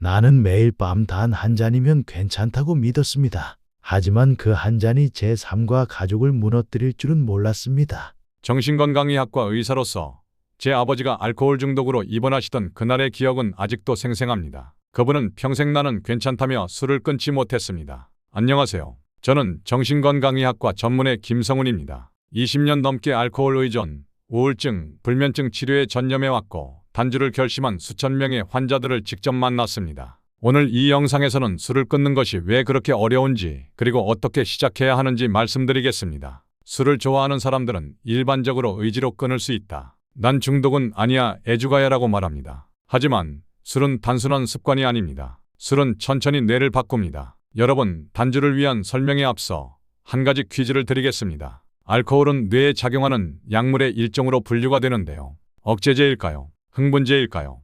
나는 매일 밤 단 한 잔이면 괜찮다고 믿었습니다. 하지만 그 한 잔이 제 삶과 가족을 무너뜨릴 줄은 몰랐습니다. 정신건강의학과 의사로서 제 아버지가 알코올 중독으로 입원하시던 그날의 기억은 아직도 생생합니다. 그분은 평생 나는 괜찮다며 술을 끊지 못했습니다. 안녕하세요. 저는 정신건강의학과 전문의 김성훈입니다. 20년 넘게 알코올 의존, 우울증, 불면증 치료에 전념해왔고 단주를 결심한 수천 명의 환자들을 직접 만났습니다. 오늘 이 영상에서는 술을 끊는 것이 왜 그렇게 어려운지 그리고 어떻게 시작해야 하는지 말씀드리겠습니다. 술을 좋아하는 사람들은 일반적으로 의지로 끊을 수 있다. 난 중독은 아니야, 애주가야라고 말합니다. 하지만 술은 단순한 습관이 아닙니다. 술은 천천히 뇌를 바꿉니다. 여러분, 단주를 위한 설명에 앞서 한 가지 퀴즈를 드리겠습니다. 알코올은 뇌에 작용하는 약물의 일종으로 분류가 되는데요. 억제제일까요? 흥분제일까요?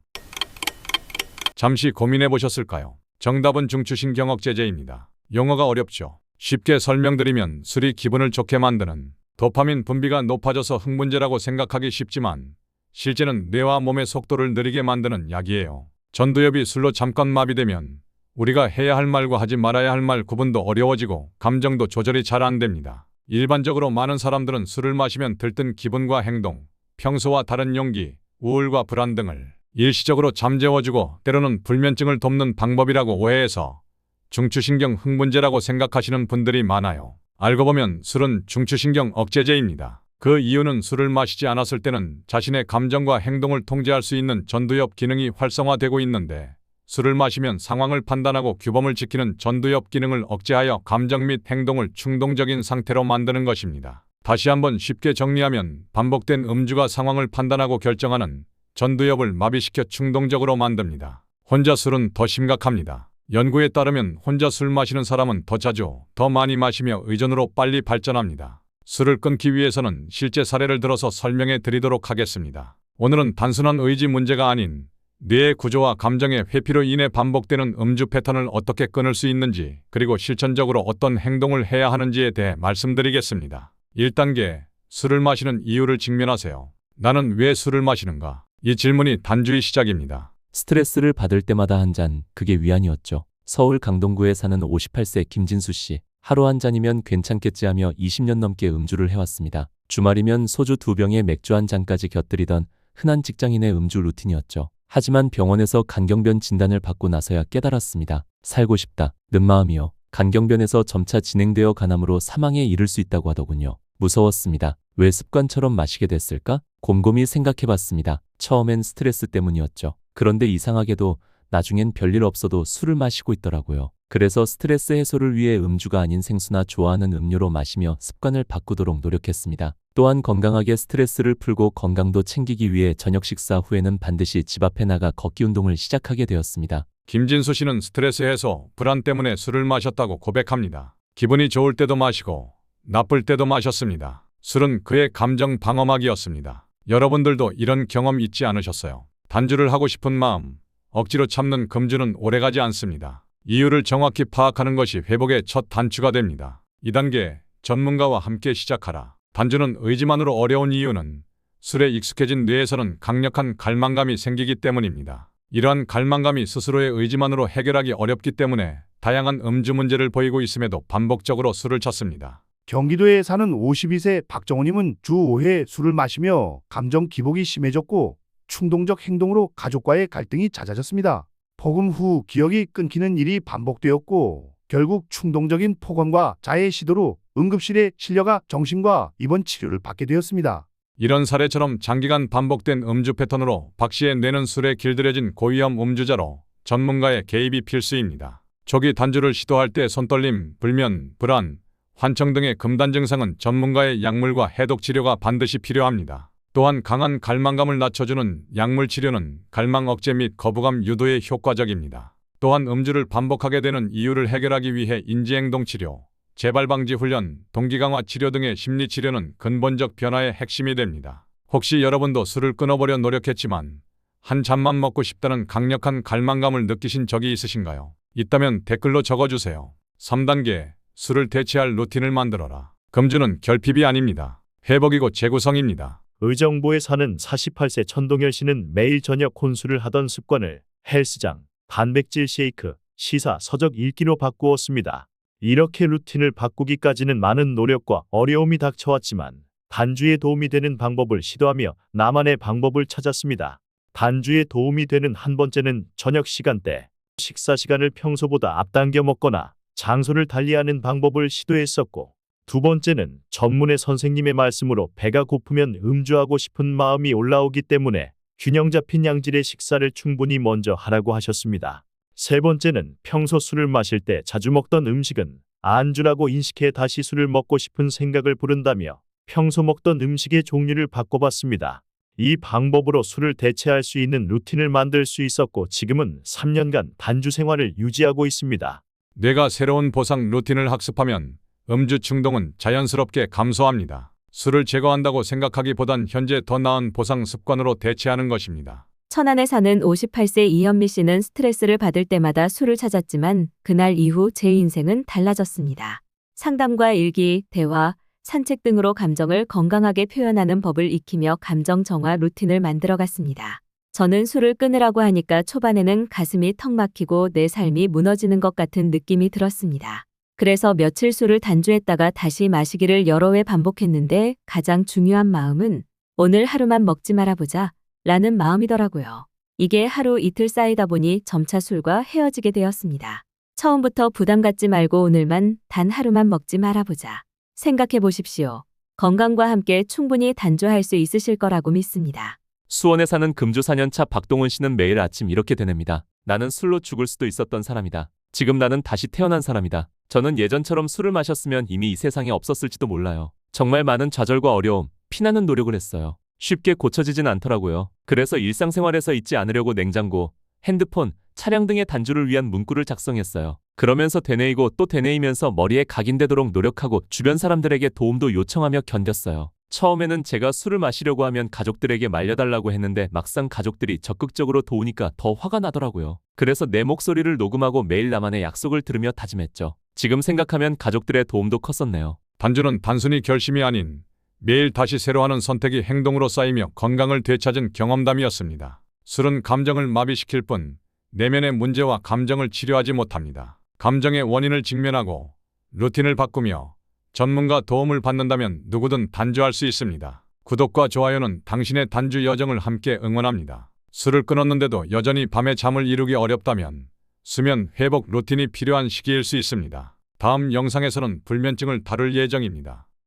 잠시 고민해 보셨을까요? 정답은 중추신경억제제입니다. 용어가 어렵죠? 쉽게 설명드리면 술이 기분을 좋게 만드는 도파민 분비가 높아져서 흥분제라고 생각하기 쉽지만 실제는 뇌와 몸의 속도를 느리게 만드는 약이에요. 전두엽이 술로 잠깐 마비되면 우리가 해야 할 말과 하지 말아야 할 말 구분도 어려워지고 감정도 조절이 잘 안 됩니다. 일반적으로 많은 사람들은 술을 마시면 들뜬 기분과 행동, 평소와 다른 용기, 우울과 불안 등을 일시적으로 잠재워주고 때로는 불면증을 돕는 방법이라고 오해해서 중추신경 흥분제라고 생각하시는 분들이 많아요. 알고 보면 술은 중추신경 억제제입니다. 그 이유는 술을 마시지 않았을 때는 자신의 감정과 행동을 통제할 수 있는 전두엽 기능이 활성화되고 있는데 술을 마시면 상황을 판단하고 규범을 지키는 전두엽 기능을 억제하여 감정 및 행동을 충동적인 상태로 만드는 것입니다. 다시 한번 쉽게 정리하면 반복된 음주가 상황을 판단하고 결정하는 전두엽을 마비시켜 충동적으로 만듭니다. 혼자 술은 더 심각합니다. 연구에 따르면 혼자 술 마시는 사람은 더 자주, 더 많이 마시며 의존으로 빨리 발전합니다. 술을 끊기 위해서는 실제 사례를 들어서 설명해 드리도록 하겠습니다. 오늘은 단순한 의지 문제가 아닌 뇌의 구조와 감정의 회피로 인해 반복되는 음주 패턴을 어떻게 끊을 수 있는지 그리고 실천적으로 어떤 행동을 해야 하는지에 대해 말씀드리겠습니다. 1단계, 술을 마시는 이유를 직면하세요. 나는 왜 술을 마시는가? 이 질문이 단주의 시작입니다. 스트레스를 받을 때마다 한 잔, 그게 위안이었죠. 서울 강동구에 사는 58세 김진수 씨. 하루 한 잔이면 괜찮겠지 하며 20년 넘게 음주를 해왔습니다. 주말이면 소주 2병에 맥주 한 잔까지 곁들이던 흔한 직장인의 음주 루틴이었죠. 하지만 병원에서 간경변 진단을 받고 나서야 깨달았습니다. 살고 싶다는 마음이요. 간경변에서 점차 진행되어 간암으로 사망에 이를 수 있다고 하더군요. 무서웠습니다. 왜 습관처럼 마시게 됐을까? 곰곰이 생각해봤습니다. 처음엔 스트레스 때문이었죠. 그런데 이상하게도 나중엔 별일 없어도 술을 마시고 있더라고요. 그래서 스트레스 해소를 위해 음주가 아닌 생수나 좋아하는 음료로 마시며 습관을 바꾸도록 노력했습니다. 또한 건강하게 스트레스를 풀고 건강도 챙기기 위해 저녁 식사 후에는 반드시 집 앞에 나가 걷기 운동을 시작하게 되었습니다. 김진수 씨는 스트레스 해소, 불안 때문에 술을 마셨다고 고백합니다. 기분이 좋을 때도 마시고 나쁠 때도 마셨습니다. 술은 그의 감정 방어막이었습니다. 여러분들도 이런 경험 있지 않으셨어요? 단주를 하고 싶은 마음, 억지로 참는 금주는 오래가지 않습니다. 이유를 정확히 파악하는 것이 회복의 첫 단추가 됩니다. 2단계, 전문가와 함께 시작하라. 단주는 의지만으로 어려운 이유는 술에 익숙해진 뇌에서는 강력한 갈망감이 생기기 때문입니다. 이러한 갈망감이 스스로의 의지만으로 해결하기 어렵기 때문에 다양한 음주 문제를 보이고 있음에도 반복적으로 술을 찾습니다. 경기도에 사는 52세 박정호님은 주 5회 술을 마시며 감정 기복이 심해졌고 충동적 행동으로 가족과의 갈등이 잦아졌습니다. 폭음 후 기억이 끊기는 일이 반복되었고 결국 충동적인 폭언과 자해 시도로 응급실에 실려가 정신과 입원 치료를 받게 되었습니다. 이런 사례처럼 장기간 반복된 음주 패턴으로 박 씨의 뇌는 술에 길들여진 고위험 음주자로 전문가의 개입이 필수입니다. 초기 단주를 시도할 때 손떨림, 불면, 불안, 환청 등의 금단 증상은 전문가의 약물과 해독 치료가 반드시 필요합니다. 또한 강한 갈망감을 낮춰주는 약물 치료는 갈망 억제 및 거부감 유도에 효과적입니다. 또한 음주를 반복하게 되는 이유를 해결하기 위해 인지행동 치료, 재발 방지 훈련, 동기 강화 치료 등의 심리 치료는 근본적 변화의 핵심이 됩니다. 혹시 여러분도 술을 끊어보려 노력했지만 한 잔만 먹고 싶다는 강력한 갈망감을 느끼신 적이 있으신가요? 있다면 댓글로 적어주세요. 3단계, 술을 대체할 루틴을 만들어라. 금주는 결핍이 아닙니다. 회복이고 재구성입니다. 의정부에 사는 48세 천동열 씨는 매일 저녁 혼술을 하던 습관을 헬스장, 단백질 쉐이크, 시사, 서적 읽기로 바꾸었습니다. 이렇게 루틴을 바꾸기까지는 많은 노력과 어려움이 닥쳐왔지만 단주에 도움이 되는 방법을 시도하며 나만의 방법을 찾았습니다. 단주에 도움이 되는 한 번째는 저녁 시간대, 식사 시간을 평소보다 앞당겨 먹거나 장소를 달리하는 방법을 시도했었고, 두 번째는 전문의 선생님의 말씀으로 배가 고프면 음주하고 싶은 마음이 올라오기 때문에 균형 잡힌 양질의 식사를 충분히 먼저 하라고 하셨습니다. 세 번째는 평소 술을 마실 때 자주 먹던 음식은 안주라고 인식해 다시 술을 먹고 싶은 생각을 부른다며 평소 먹던 음식의 종류를 바꿔봤습니다. 이 방법으로 술을 대체할 수 있는 루틴을 만들 수 있었고 지금은 3년간 단주 생활을 유지하고 있습니다. 뇌가 새로운 보상 루틴을 학습하면 음주 충동은 자연스럽게 감소합니다. 술을 제거한다고 생각하기보단 현재 더 나은 보상 습관으로 대체하는 것입니다. 천안에 사는 58세 이현미 씨는 스트레스를 받을 때마다 술을 찾았지만 그날 이후 제 인생은 달라졌습니다. 상담과 일기, 대화, 산책 등으로 감정을 건강하게 표현하는 법을 익히며 감정 정화 루틴을 만들어갔습니다. 저는 술을 끊으라고 하니까 초반에는 가슴이 턱 막히고 내 삶이 무너지는 것 같은 느낌이 들었습니다. 그래서 며칠 술을 단주했다가 다시 마시기를 여러 회 반복했는데 가장 중요한 마음은 오늘 하루만 먹지 말아보자 라는 마음이더라고요. 이게 하루 이틀 쌓이다 보니 점차 술과 헤어지게 되었습니다. 처음부터 부담 갖지 말고 오늘만 단 하루만 먹지 말아보자. 생각해 보십시오. 건강과 함께 충분히 단주할 수 있으실 거라고 믿습니다. 수원에 사는 금주 4년차 박동훈 씨는 매일 아침 이렇게 되냅니다. 나는 술로 죽을 수도 있었던 사람이다. 지금 나는 다시 태어난 사람이다. 저는 예전처럼 술을 마셨으면 이미 이 세상에 없었을지도 몰라요. 정말 많은 좌절과 어려움, 피나는 노력을 했어요. 쉽게 고쳐지진 않더라고요. 그래서 일상생활에서 잊지 않으려고 냉장고, 핸드폰, 차량 등의 단주를 위한 문구를 작성했어요. 그러면서 되뇌이고 또 되뇌이면서 머리에 각인되도록 노력하고 주변 사람들에게 도움도 요청하며 견뎠어요. 처음에는 제가 술을 마시려고 하면 가족들에게 말려달라고 했는데 막상 가족들이 적극적으로 도우니까 더 화가 나더라고요. 그래서 내 목소리를 녹음하고 매일 나만의 약속을 들으며 다짐했죠. 지금 생각하면 가족들의 도움도 컸었네요. 단주는 단순히 결심이 아닌 매일 다시 새로 하는 선택이 행동으로 쌓이며 건강을 되찾은 경험담이었습니다. 술은 감정을 마비시킬 뿐 내면의 문제와 감정을 치료하지 못합니다. 감정의 원인을 직면하고 루틴을 바꾸며 전문가 도움을 받는다면 누구든 단주할 수 있습니다. 구독과 좋아요는 당신의 단주 여정을 함께 응원합니다. 술을 끊었는데도 여전히 밤에 잠을 이루기 어렵다면 수면 회복 루틴이 필요한 시기일 수 있습니다. 다음 영상에서는 불면증을 다룰 예정입니다.